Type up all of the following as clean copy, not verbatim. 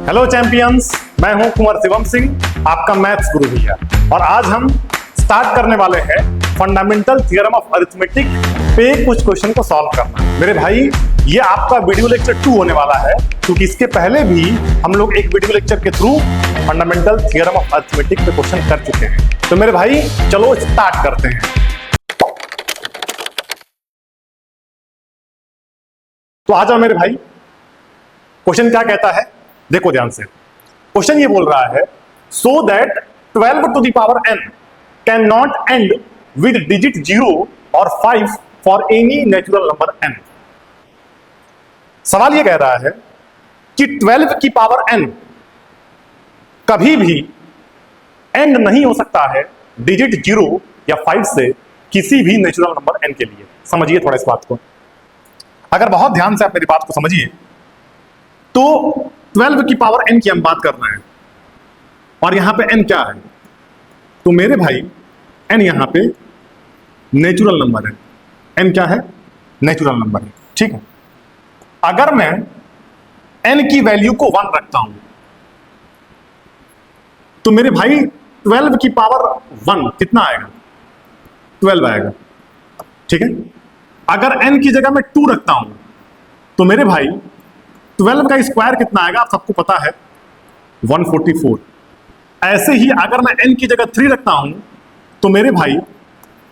Hello champions, मैं हूं कुंवर शिवम सिंह, आपका मैथ्स गुरु भैया। और आज हम स्टार्ट करने वाले हैं फंडामेंटल थ्योरम ऑफ अरिथमेटिक पे कुछ क्वेश्चन को सॉल्व करना। मेरे भाई, ये आपका वीडियो लेक्चर 2 होने वाला है, क्योंकि इसके पहले भी हम लोग एक वीडियो लेक्चर के through fundamental theorem of arithmetic पे क्वेश्चन कर चुके हैं। तो मेरे भाई चलो स्टार्ट करते हैं। तो आ जाओ मेरे भाई, क्वेश्चन क्या कहता है देखो ध्यान से। क्वेश्चन ये बोल रहा है, so that 12 to the power n can not and with digit 0 और 5 for any natural number n। सवाल ये कह रहा है कि 12 की पावर n कभी भी एंड नहीं हो सकता है डिजिट 0 या 5 से किसी भी नेचुरल नंबर n के लिए। समझिए थोड़ा इस बात को, अगर बहुत ध्यान से आप मेरी बात को समझिए तो 12 की पावर n की हम बात कर रहे हैं और यहां पे n क्या है, तो मेरे भाई n यहां पे नेचुरल नंबर है। n क्या है? नेचुरल नंबर है, ठीक है। अगर मैं n की वैल्यू को 1 रखता हूं तो मेरे भाई 12 की पावर 1 कितना आएगा? 12 आएगा, ठीक है। अगर n की जगह मैं 2 रखता हूं तो मेरे भाई 12 का स्क्वायर कितना आएगा? आप सबको पता है 144। ऐसे ही अगर मैं n की जगह 3 रखता हूं तो मेरे भाई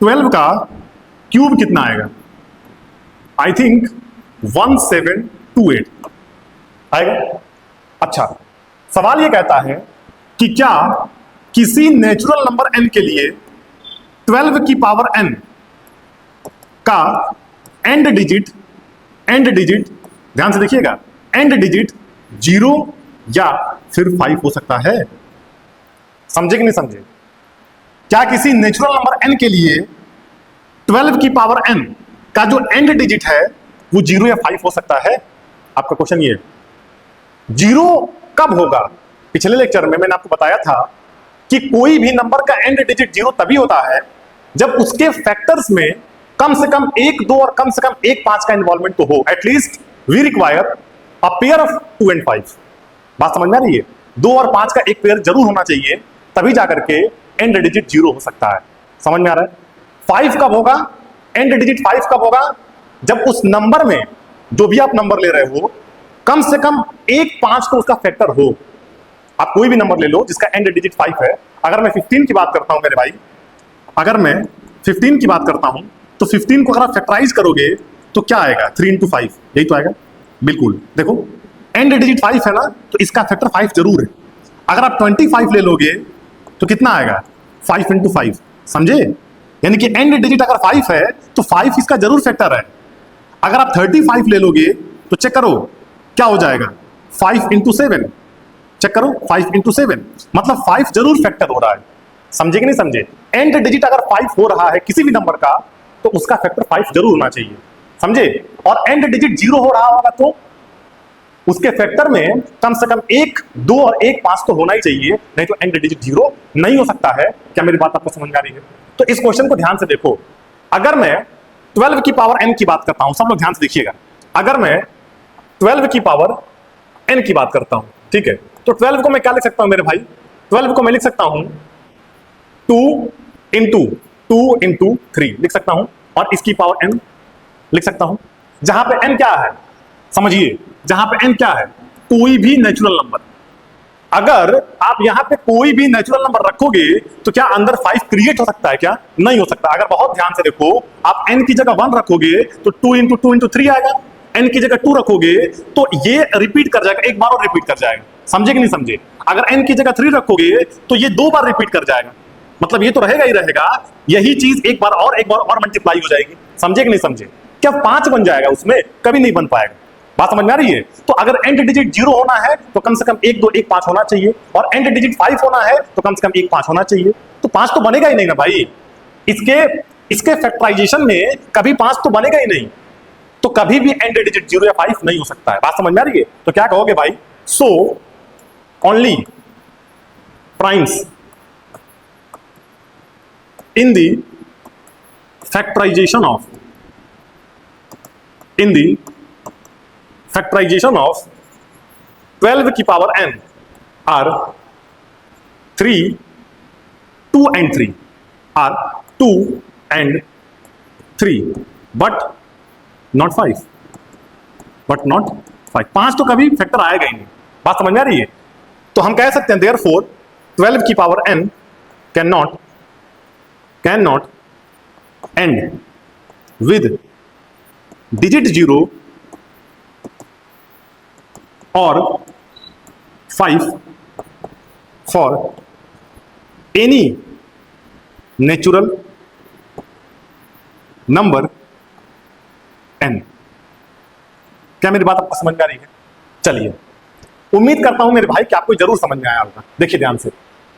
12 का क्यूब कितना आएगा? आई थिंक 1728 आएगा। अच्छा, सवाल ये कहता है कि क्या किसी नेचुरल नंबर n के लिए 12 की पावर n का एंड डिजिट ध्यान से देखिएगा, एंड डिजिट 0 या फिर 5 हो सकता है? समझे कि नहीं समझे? क्या किसी नेचुरल नंबर n के लिए 12 की पावर n का जो एंड डिजिट है वो 0 या 5 हो सकता है? आपका क्वेश्चन ये 0 कब होगा? पिछले लेक्चर में मैंने आपको बताया था कि कोई भी नंबर का एंड डिजिट 0 तभी होता है जब उसके फैक्टर्स में कम से कम 1, 2 और कम से कम 1, 5 का इन्वॉल्वमेंट तो हो। At least we require a pair of 2 and 5। बात समझ में आ रही है? 2 और 5 का एक पेयर जरूर होना चाहिए, तभी जाकर के एंड डिजिट 0 हो सकता है। समझ में आ रहा है? 5 कब होगा? एंड डिजिट 5 कब होगा? जब उस नंबर में, जो भी आप नंबर ले रहे हो, कम से कम 1, 5 तो उसका फैक्टर हो। आप कोई भी नंबर ले लो जिसका एंड डिजिट 5 है। अगर मैं 15 की बात करता हूं मेरे भाई, अगर मैं 15 की बात करता हूं तो 15 को अगर आप फैक्टराइज करोगे तो क्या आएगा? 3 into 5, यही तो आएगा। बिल्कुल, देखो एंड डिजिट 5 है ना, तो इसका फैक्टर 5 जरूर है। अगर आप 25 ले लोगे तो कितना आएगा? 5 into 5। समझे? यानी कि एंड डिजिट अगर 5 है तो 5 इसका जरूर फैक्टर है। अगर आप 35 ले लोगे तो चेक करो क्या हो जाएगा? 5 into 7। चेक करो, 5 into 7 मतलब 5 जरूर फैक्टर हो रहा है। समझे कि नहीं समझे? एंड डिजिट अगर 5 हो रहा है किसी भी नंबर का तो उसका फैक्टर 5 जरूर होना चाहिए। समझे? और एंड डिजिट 0 हो रहा होगा तो उसके फैक्टर में कम से कम 1, 2 और 1, 5 तो होना ही चाहिए, नहीं तो एंड डिजिट 0 नहीं हो सकता है। क्या मेरी बात आपको समझ में आ रही है? तो इस क्वेश्चन को ध्यान से देखो। अगर मैं 12 की पावर n की बात करता हूं, सब लोग ध्यान से देखिएगा। अगर मैं 12 की पावर n की बात करता हूं, ठीक है, तो 12 को मैं क्या लिख सकता हूं मेरे भाई? 12 को मैं लिख सकता हूं 2 into 3 लिख सकता हूं, और इसकी पावर n लिख सकता हूं। जहां पे n क्या है? समझिए, जहां पे n क्या है? कोई भी नेचुरल नंबर। अगर आप यहां पे कोई भी नेचुरल नंबर रखोगे तो क्या अंदर 5 क्रिएट हो सकता है? क्या नहीं हो सकता। अगर बहुत ध्यान से देखो, आप n की जगह 1 रखोगे तो 2 into 3 आएगा। n की जगह 2 रखोगे तो ये रिपीट कर जाएगा, एक बार और रिपीट कर जाएगा। समझे कि नहीं समझे? अगर n की जगह 3 रखोगे तो ये 2 बार रिपीट कर जाएगा। मतलब ये तो रहेगा ही रहेगा, यही चीज एक बार और मल्टीप्लाई हो जाएगी। समझे कि नहीं समझे? क्या 5 बन जाएगा? उसमें कभी नहीं बन पाएगा। बात समझ में आ रही है? तो अगर एंड डिजिट 0 होना है तो कम से कम 1, 2, 1, 5 होना चाहिए, और एंड डिजिट 5 होना है तो कम से कम 1, 5 होना चाहिए। तो 5 तो बनेगा ही नहीं ना भाई। इसके फैक्टराइजेशन में कभी 5 तो बनेगा ही नहीं, तो कभी भी एंड डिजिट 0 या 5 नहीं हो सकता है। बात समझ में आ रही है? तो क्या कहोगे भाई? So only primes in the factorization of 12 12 की power n are 3, 2 and 3 are 2 and 3 but not 5, but not 5। 5 तो कभी फैक्टर आएगा ही नहीं। बात समझ में आ रही है? तो हम कह सकते हैं therefore 12 की power n cannot end with digit 0 or 5 for any natural number n। क्या मेरी बात आपको समझ में आ रही है? चलिए, उम्मीद करता हूं मेरे भाई कि आपको जरूर समझ में आया होगा। देखिए ध्यान से,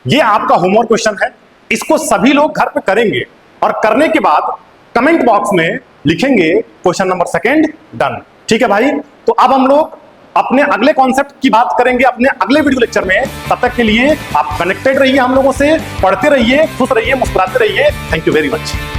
ये आपका होमवर्क क्वेश्चन है, इसको सभी लोग घर पे करेंगे और करने के बाद कमेंट बॉक्स में लिखेंगे क्वेश्चन नंबर 2 डन। ठीक है भाई? तो अब हम लोग अपने अगले कॉन्सेप्ट की बात करेंगे अपने अगले वीडियो लेक्चर में। तब तक के लिए आप कनेक्टेड रहिए हम लोगों से, पढ़ते रहिए, खुश रहिए, मुस्कुराते रहिए। Thank you very much.